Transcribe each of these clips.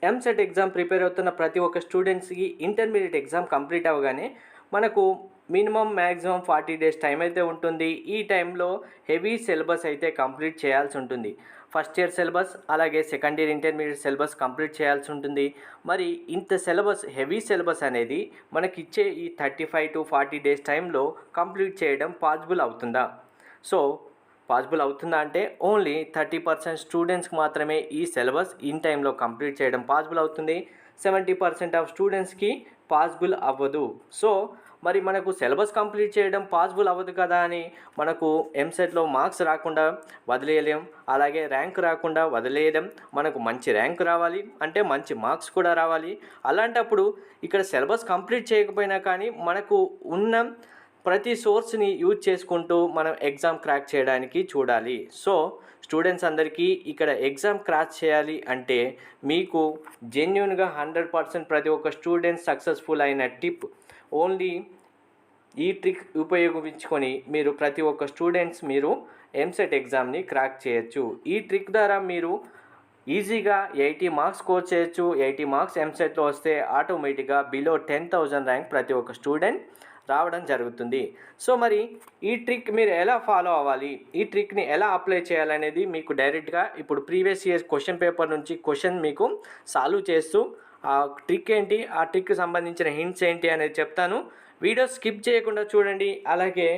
EAMCET exam prepare అవుతున్న ప్రతి ఒక్క స్టూడెంట్స్కి ఇంటర్మీడియట్ ఎగ్జామ్ కంప్లీట్ అవ్వగానే మనకు మినిమం మ్యాక్సిమం 40 డేస్ టైం అయితే ఉంటుంది. ఈ టైంలో హెవీ సిలబస్ అయితే కంప్లీట్ చేయాల్సి ఉంటుంది. ఫస్ట్ ఇయర్ సిలబస్ అలాగే second year intermediate syllabus complete చేయాల్సి ఉంటుంది. మరి ఇంత హెవీ సిలబస్ అనేది మనకిచ్చే ఈ 35 to 40 డేస్ టైంలో కంప్లీట్ చేయడం పాసిబుల్ అవుతుందా? సో పాసిబుల్ అవుతుందా అంటే ఓన్లీ 30% స్టూడెంట్స్కి మాత్రమే ఈ సిలబస్ ఇన్ టైంలో కంప్లీట్ చేయడం పాసిబుల్ అవుతుంది. 70% ఆఫ్ స్టూడెంట్స్కి పాసిబుల్ అవ్వదు. సో మరి మనకు సిలబస్ కంప్లీట్ చేయడం పాసిబుల్ అవ్వదు కదా అని మనకు ఎంసెట్లో మార్క్స్ రాకుండా వదిలేయలేం, అలాగే ర్యాంక్ రాకుండా వదిలేయడం. మనకు మంచి ర్యాంక్ రావాలి అంటే మంచి మార్క్స్ కూడా రావాలి. అలాంటప్పుడు ఇక్కడ సిలబస్ కంప్లీట్ చేయకపోయినా కానీ మనకు ఉన్న ప్రతి సోర్స్ని యూజ్ చేసుకుంటూ మనం ఎగ్జామ్ క్రాక్ చేయడానికి చూడాలి. సో స్టూడెంట్స్ అందరికీ ఇక్కడ ఎగ్జామ్ క్రాక్ చేయాలి అంటే మీకు జెన్యున్గా 100% ప్రతి ఒక్క స్టూడెంట్ సక్సెస్ఫుల్ అయిన టిప్ ఓన్లీ ఈ ట్రిక్ ఉపయోగించుకొని మీరు ప్రతి ఒక్క స్టూడెంట్స్ మీరు ఎంసెట్ ఎగ్జామ్ని క్రాక్ చేయొచ్చు. ఈ ట్రిక్ ద్వారా మీరు ఈజీగా 80 మార్క్స్ స్కోర్ చేయొచ్చు. 80 మార్క్స్ ఎంసెట్లో వస్తే ఆటోమేటిక్గా బిలో 10,000 ర్యాంక్ ప్రతి ఒక్క స్టూడెంట్ రావడం జరుగుతుంది. సో మరి ఈ ట్రిక్ మీరు ఎలా ఫాలో అవ్వాలి, ఈ ట్రిక్ని ఎలా అప్లై చేయాలనేది మీకు డైరెక్ట్గా ఇప్పుడు ప్రీవియస్ ఇయర్ క్వశ్చన్ పేపర్ నుంచి క్వశ్చన్ మీకు సాల్వ్ చేస్తూ ఆ ట్రిక్ ఏంటి, ఆ ట్రిక్కి సంబంధించిన హింట్స్ ఏంటి అనేది చెప్తాను. వీడియో స్కిప్ చేయకుండా చూడండి. అలాగే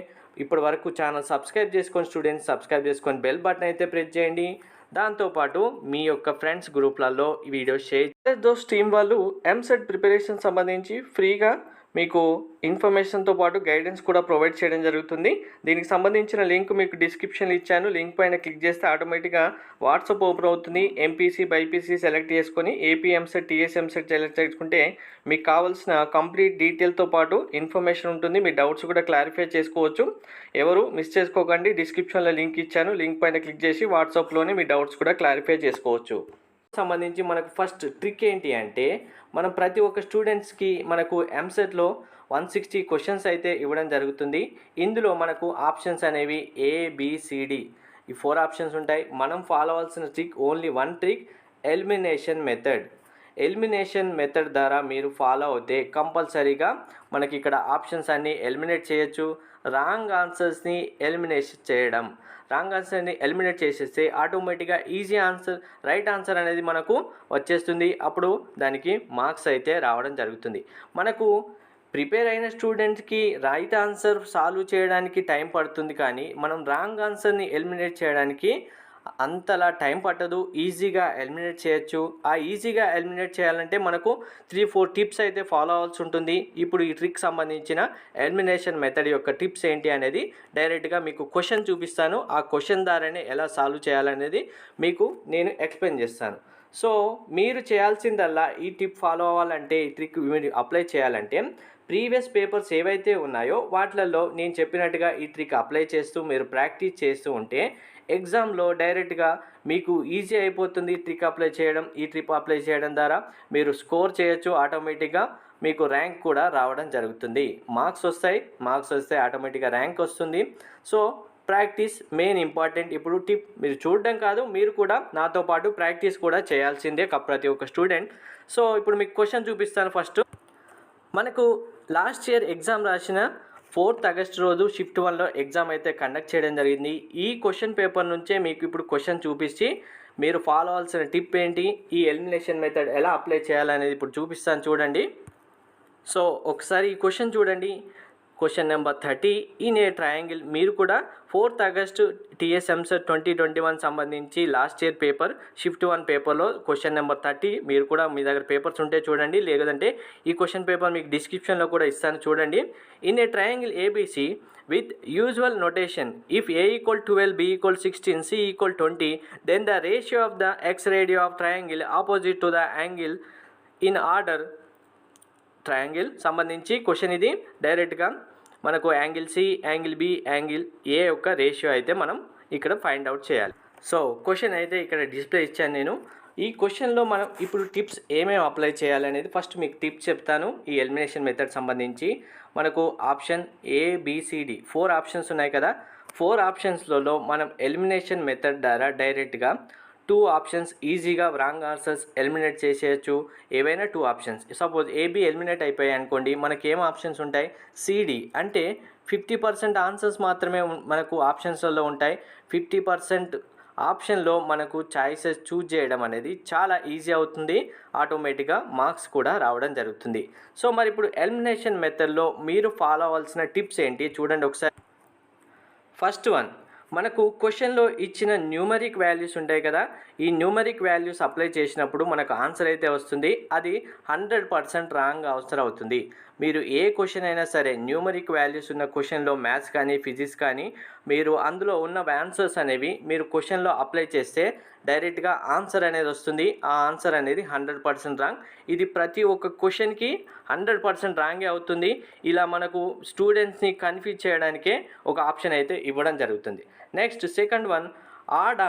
ఇప్పటి వరకు ఛానల్ సబ్స్క్రైబ్ చేసుకొని స్టూడెంట్స్ సబ్స్క్రైబ్ చేసుకొని బెల్ బటన్ అయితే ప్రెస్ చేయండి. దాంతోపాటు మీ యొక్క ఫ్రెండ్స్ గ్రూప్లలో ఈ వీడియో షేర్ దోస్ టీమ్ వాళ్ళు ఎంసెట్ ప్రిపరేషన్ సంబంధించి ఫ్రీగా మీకు ఇన్ఫర్మేషన్తో పాటు గైడెన్స్ కూడా ప్రొవైడ్ చేయడం జరుగుతుంది. దీనికి సంబంధించిన లింక్ మీకు డిస్క్రిప్షన్లో ఇచ్చాను. లింక్ పైన క్లిక్ చేస్తే ఆటోమేటిక్గా వాట్సాప్ ఓపెన్ అవుతుంది. ఎంపీసీ బైపీసీ సెలెక్ట్ చేసుకొని AP EAMCET TS EAMCET select చేసుకుంటే మీకు కావాల్సిన కంప్లీట్ డీటెయిల్తో పాటు ఇన్ఫర్మేషన్ ఉంటుంది. మీ డౌట్స్ కూడా క్లారిఫై చేసుకోవచ్చు. ఎవరు మిస్ చేసుకోకండి. డిస్క్రిప్షన్లో లింక్ ఇచ్చాను. లింక్ పైన క్లిక్ చేసి వాట్సాప్లోనే మీ డౌట్స్ కూడా క్లారిఫై చేసుకోవచ్చు. సంబంధించి మనకు ఫస్ట్ ట్రిక్ ఏంటి అంటే మనం ప్రతి ఒక్క స్టూడెంట్స్కి మనకు ఎంసెట్లో 160 క్వశ్చన్స్ అయితే ఇవ్వడం జరుగుతుంది. ఇందులో మనకు ఆప్షన్స్ అనేవి ABCD ఈ 4 ఆప్షన్స్ ఉంటాయి. మనం ఫాలో అవ్వాల్సిన trick only one trick, elimination method. Elimination method ద్వారా మీరు ఫాలో అవుతే కంపల్సరీగా మనకి ఇక్కడ ఆప్షన్స్ అన్నీ ఎలిమినేట్ చేయొచ్చు. రాంగ్ ఆన్సర్స్ని రాంగ్ ఆన్సర్ని ఎలిమినేట్ చేసేస్తే ఆటోమేటిక్గా ఈజీ ఆన్సర్, రైట్ ఆన్సర్ అనేది మనకు వచ్చేస్తుంది. అప్పుడు దానికి మార్క్స్ అయితే రావడం జరుగుతుంది. మనకు ప్రిపేర్ అయిన స్టూడెంట్స్కి రైట్ ఆన్సర్ సాల్వ్ చేయడానికి టైం పడుతుంది, కానీ మనం రాంగ్ ఆన్సర్ని ఎలిమినేట్ చేయడానికి అంతలా టైం పట్టదు. ఈజీగా ఎలిమినేట్ చేయొచ్చు. ఆ ఈజీగా ఎలిమినేట్ చేయాలంటే మనకు 3-4 టిప్స్ అయితే ఫాలో అవ్వాల్సి ఉంటుంది. ఇప్పుడు ఈ ట్రిక్ సంబంధించిన ఎలిమినేషన్ మెథడ్ యొక్క టిప్స్ ఏంటి అనేది డైరెక్ట్గా మీకు క్వశ్చన్ చూపిస్తాను. ఆ క్వశ్చన్ ద్వారానే ఎలా సాల్వ్ చేయాలనేది మీకు నేను ఎక్స్ప్లెయిన్ చేస్తాను. సో మీరు చేయాల్సిందల్లా ఈ టిప్ ఫాలో అవ్వాలంటే, ఈ ట్రిక్ మీరు అప్లై చేయాలంటే ప్రీవియస్ పేపర్స్ ఏవైతే ఉన్నాయో వాటిలలో నేను చెప్పినట్టుగా ఈ ట్రిక్ అప్లై చేస్తూ మీరు ప్రాక్టీస్ చేస్తూ ఉంటే ఎగ్జామ్లో డైరెక్ట్గా మీకు ఈజీ అయిపోతుంది ట్రిక్ అప్లై చేయడం. ఈ ట్రిక్ అప్లై చేయడం ద్వారా మీరు స్కోర్ చేయొచ్చు. ఆటోమేటిక్గా మీకు ర్యాంక్ కూడా రావడం జరుగుతుంది. మార్క్స్ వస్తే ఆటోమేటిక్గా ర్యాంక్ వస్తుంది. So practice main important. ఇప్పుడు టిప్ మీరు చూడడం కాదు, మీరు కూడా నాతో పాటు ప్రాక్టీస్ కూడా చేయాల్సిందే ప్రతి ఒక్క స్టూడెంట్. సో ఇప్పుడు మీకు క్వశ్చన్ చూపిస్తాను. ఫస్ట్ మనకు లాస్ట్ ఇయర్ ఎగ్జామ్ రాసిన 4th ఆగస్ట్ రోజు షిఫ్ట్ 1లో ఎగ్జామ్ అయితే కండక్ట్ చేయడం జరిగింది. ఈ క్వశ్చన్ పేపర్ నుంచే మీకు ఇప్పుడు క్వశ్చన్ చూపించి మీరు ఫాలో అవ్వాల్సిన టిప్ ఏంటి, ఈ ఎలిమినేషన్ మెథడ్ ఎలా అప్లై చేయాలనేది ఇప్పుడు చూపిస్తాను చూడండి. సో ఒకసారి ఈ క్వశ్చన్ చూడండి. Question number 30 in a triangle. మీరు కూడా 4th ఆగస్ట్ టీఎస్ ఎంసెట్ 2021 సంబంధించి లాస్ట్ ఇయర్ పేపర్ షిఫ్ట్ 1 పేపర్లో క్వశ్చన్ నెంబర్ 30 మీరు కూడా మీ దగ్గర పేపర్స్ ఉంటే చూడండి, లేదంటే ఈ క్వశ్చన్ పేపర్ మీకు డిస్క్రిప్షన్లో కూడా ఇస్తాను చూడండి. In a triangle ABC with usual notation, if a equal 12, b equal 16, c equal 20, then the ratio of the x radio of triangle opposite to the angle in order. Triangle సంబంధించి question ఇది. డైరెక్ట్గా మనకు angle C, angle B, angle A యొక్క ratio అయితే మనం ఇక్కడ find out చేయాలి. So question అయితే ఇక్కడ డిస్ప్లే ఇచ్చాను నేను. ఈ క్వశ్చన్లో మనం ఇప్పుడు టిప్స్ ఏమేమి అప్లై చేయాలనేది ఫస్ట్ మీకు టిప్స్ చెప్తాను. ఈ ఎలిమినేషన్ మెథడ్ సంబంధించి మనకు ఆప్షన్ ABCD 4 ఆప్షన్స్ ఉన్నాయి కదా. 4 ఆప్షన్స్లలో మనం ఎలిమినేషన్ మెథడ్ ద్వారా డైరెక్ట్గా 2 ఆప్షన్స్ ఈజీగా రాంగ్ ఆన్సర్స్ ఎలిమినేట్ చేసేయచ్చు. ఏవైనా 2 ఆప్షన్స్ సపోజ్ ఏబి ఎలిమినేట్ అయిపోయాయి అనుకోండి, మనకేం ఆప్షన్స్ ఉంటాయి, సిడి అంటే 50% ఆన్సర్స్ మాత్రమే మనకు ఆప్షన్స్లో ఉంటాయి. 50% ఆప్షన్లో మనకు చాయిసెస్ చూజ్ చేయడం అనేది చాలా ఈజీ అవుతుంది. ఆటోమేటిక్గా మార్క్స్ కూడా రావడం జరుగుతుంది. సో మరి ఇప్పుడు ఎలిమినేషన్ మెథడ్లో మీరు ఫాలో అవ్వాల్సిన టిప్స్ ఏంటి చూడండి ఒకసారి. ఫస్ట్ వన్, మనకు క్వశ్చన్లో ఇచ్చిన న్యూమరిక్ వాల్యూస్ ఉంటాయి కదా, ఈ న్యూమరిక్ వాల్యూస్ అప్లై చేసినప్పుడు మనకు ఆన్సర్ అయితే వస్తుంది, అది 100% రాంగ్ ఆన్సర్ అవుతుంది. మీరు ఏ క్వశ్చన్ అయినా సరే న్యూమరిక్ వాల్యూస్ ఉన్న క్వశ్చన్లో మ్యాథ్స్ కానీ ఫిజిక్స్ కానీ మీరు అందులో ఉన్న ఆన్సర్స్ అనేవి మీరు క్వశ్చన్లో అప్లై చేస్తే డైరెక్ట్గా ఆన్సర్ అనేది వస్తుంది. ఆ ఆన్సర్ అనేది 100% రాంగ్. ఇది ప్రతి ఒక్క క్వశ్చన్కి 100% రాంగే అవుతుంది. ఇలా మనకు స్టూడెంట్స్ని కన్ఫ్యూజ్ చేయడానికే ఒక ఆప్షన్ అయితే ఇవ్వడం జరుగుతుంది. Next second one, add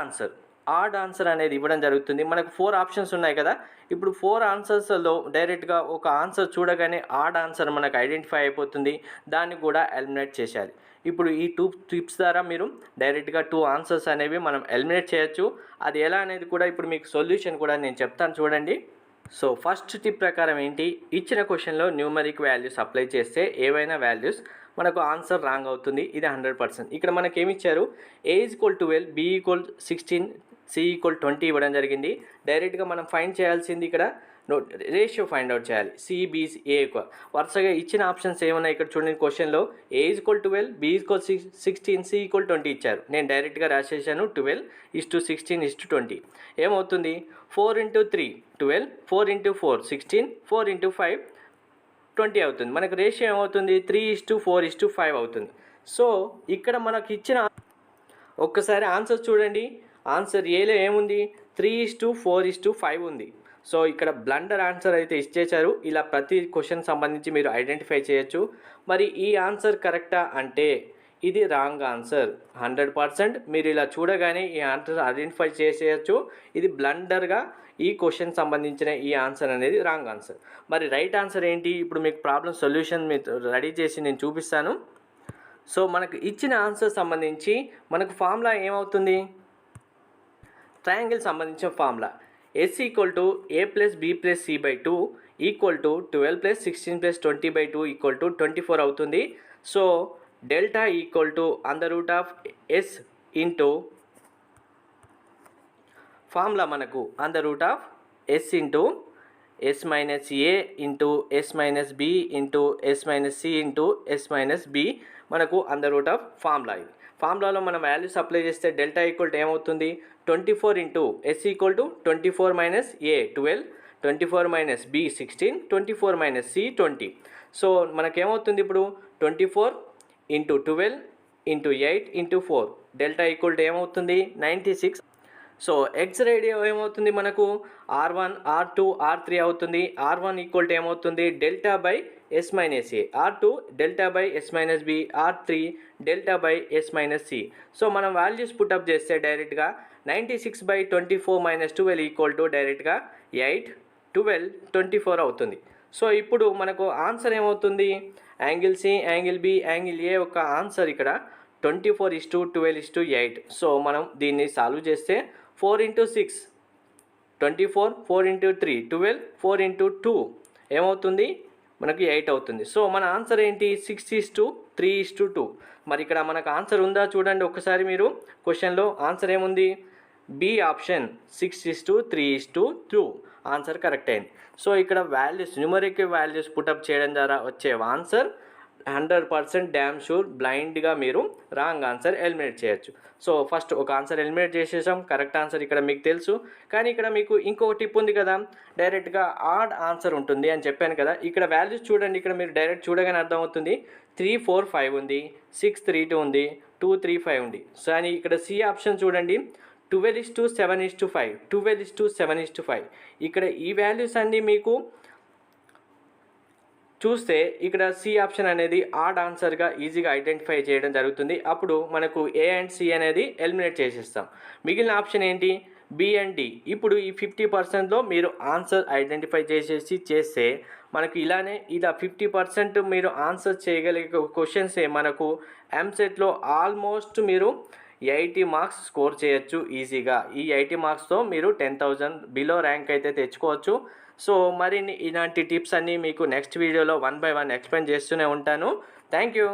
answer అనేది ఇవ్వడం జరుగుతుంది. మనకు 4 ఆప్షన్స్ ఉన్నాయి కదా, ఇప్పుడు 4 ఆన్సర్స్లో డైరెక్ట్గా ఒక ఆన్సర్ చూడగానే ఆడ్ ఆన్సర్ మనకు ఐడెంటిఫై అయిపోతుంది, దాన్ని కూడా ఎలిమినేట్ చేసేయాలి. ఇప్పుడు ఈ 2 టిప్స్ ద్వారా మీరు డైరెక్ట్గా 2 ఆన్సర్స్ అనేవి మనం ఎలిమినేట్ చేయొచ్చు. అది ఎలా అనేది కూడా ఇప్పుడు మీకు సొల్యూషన్ కూడా నేను చెప్తాను చూడండి. సో ఫస్ట్ టిప్ ప్రకారం ఏంటి, ఇచ్చిన క్వశ్చన్లో న్యూమరిక్ వాల్యూస్ అప్లై చేస్తే ఏవైనా వాల్యూస్ మనకు ఆన్సర్ రాంగ్ అవుతుంది, ఇది 100%. ఇక్కడ మనకి ఏమి ఇచ్చారు, A = 12, B = 16, C = 20 ఇవ్వడం జరిగింది. డైరెక్ట్గా మనం ఫైండ్ చేయాల్సింది ఇక్కడ రేషియో ఫైండ్ అవుట్ చేయాలి. CBA వరుసగా ఇచ్చిన ఆప్షన్స్ ఏమన్నా ఇక్కడ చూడండి, క్వశ్చన్లో A = 12, B = 16, C = 20 ఇచ్చారు. నేను డైరెక్ట్గా రాసేసాను 12:16:20. ఏమవుతుంది, 4 × 3 12, 4 × 4 16, 4 × 5 20 అవుతుంది. మనకు రేషియో ఏమవుతుంది, 3:4:5 అవుతుంది. సో ఇక్కడ మనకి ఇచ్చిన ఒక్కసారి ఆన్సర్ చూడండి, ఆన్సర్ ఏలో ఏముంది, 3:4:5 ఉంది. సో ఇక్కడ బ్లండర్ ఆన్సర్ అయితే ఇచ్చేశారు. ఇలా ప్రతి క్వశ్చన్ సంబంధించి మీరు ఐడెంటిఫై చేయొచ్చు. మరి ఈ ఆన్సర్ కరెక్టా అంటే ఇది రాంగ్ ఆన్సర్ 100%. మీరు ఇలా చూడగానే ఈ ఆన్సర్ ఐడెంటిఫై చేసేయచ్చు, ఇది బ్లండర్గా ఈ క్వశ్చన్ సంబంధించిన ఈ ఆన్సర్ అనేది రాంగ్ ఆన్సర్. మరి రైట్ ఆన్సర్ ఏంటి, ఇప్పుడు మీకు ప్రాబ్లం సొల్యూషన్ మీకు రెడీ చేసి నేను చూపిస్తాను. సో మనకు ఇచ్చిన ఆన్సర్ సంబంధించి మనకు ఫార్ములా ఏమవుతుంది, ట్రయాంగిల్ సంబంధించిన formula S = A + B + C/2 = 12 + 16 + 20/2 = 24 అవుతుంది. So delta √S into formula మనకు √S into S - A into S - B into S - C into S - B మనకు ఫార్ములా. ఇది ఫార్ములాలో మనం వాల్యూస్ అప్లై చేస్తే డెల్టా ఏమవుతుంది, 24 into S = 24 - A 12, 24 - B 16, 24 - C 20. So మనకేమవుతుంది ఇప్పుడు 24 × 12 × 8 × 4 delta ఏమవుతుంది, 96. So X radio ఏమవుతుంది మనకు R1, R2, R3 అవుతుంది. R1 ఏమవుతుంది, delta by S - A, R2 delta by S - B, R3 delta by S - C. So మనం values put up చేస్తే డైరెక్ట్గా 96/24 - 12 డైరెక్ట్గా 8, 12, 24 అవుతుంది. సో ఇప్పుడు మనకు ఆన్సర్ ఏమవుతుంది, angle C, angle B, angle A యొక్క ఆన్సర్ ఇక్కడ 24:12:8. సో మనం దీన్ని సాల్వ్ చేస్తే 4 × 6 24, 4 × 3 12, 4 × 2 ఏమవుతుంది, మనకి 8 అవుతుంది. సో మన ఆన్సర్ ఏంటి, 6:3:2. మరి ఇక్కడ మనకు ఆన్సర్ ఉందా చూడండి ఒకసారి మీరు, క్వశ్చన్లో ఆన్సర్ ఏముంది, బి ఆప్షన్ 6:3:2 ఆన్సర్ కరెక్ట్ అయింది. సో ఇక్కడ వాల్యూస్ న్యూమరిక్ వాల్యూస్ పుటప్ చేయడం ద్వారా వచ్చే ఆన్సర్ 100% డ్యామ్ షూర్ బ్లైండ్గా మీరు రాంగ్ ఆన్సర్ ఎలిమినేట్ చేయొచ్చు. సో ఫస్ట్ ఒక ఆన్సర్ ఎలిమినేట్ చేసేసాం, కరెక్ట్ ఆన్సర్ ఇక్కడ మీకు తెలుసు. కానీ ఇక్కడ మీకు ఇంకొక టిప్ ఉంది కదా, డైరెక్ట్గా ఆడ్ ఆన్సర్ ఉంటుంది అని చెప్పాను కదా. ఇక్కడ వాల్యూస్ చూడండి, ఇక్కడ మీరు డైరెక్ట్ చూడగానే అర్థమవుతుంది, 3, 4, 5 ఉంది, 6, 3, 2 ఉంది, 2, 3, 5 ఉంది. సో అని ఇక్కడ సి ఆప్షన్ చూడండి, 12:7:5, 12:7:5. ఇక్కడ ఈ వాల్యూస్ అన్నీ మీకు చూస్తే ఇక్కడ సి ఆప్షన్ అనేది ఆడ్ ఆన్సర్గా ఈజీగా ఐడెంటిఫై చేయడం జరుగుతుంది. అప్పుడు మనకు ఏ అండ్ సి అనేది ఎలిమినేట్ చేసేస్తాం. మిగిలిన ఆప్షన్ ఏంటి, బి అండ్ డి. ఇప్పుడు ఈ 50%లో మీరు ఆన్సర్ ఐడెంటిఫై చేస్తే మనకు ఇలా 50% మీరు ఆన్సర్ చేయగలిగే క్వశ్చన్సే మనకు ఎంసెట్లో ఆల్మోస్ట్ మీరు 80 మార్క్స్ స్కోర్ చేయొచ్చు ఈజీగా. ఈ 80 మార్క్స్తో మీరు 10,000 బిలో ర్యాంక్ అయితే తెచ్చుకోవచ్చు. సో మరిన్ని ఇలాంటి టిప్స్ అన్నీ మీకు నెక్స్ట్ వీడియోలో 1 బై 1 ఎక్స్ప్లెయిన్ చేస్తూనే ఉంటాను. Thank you.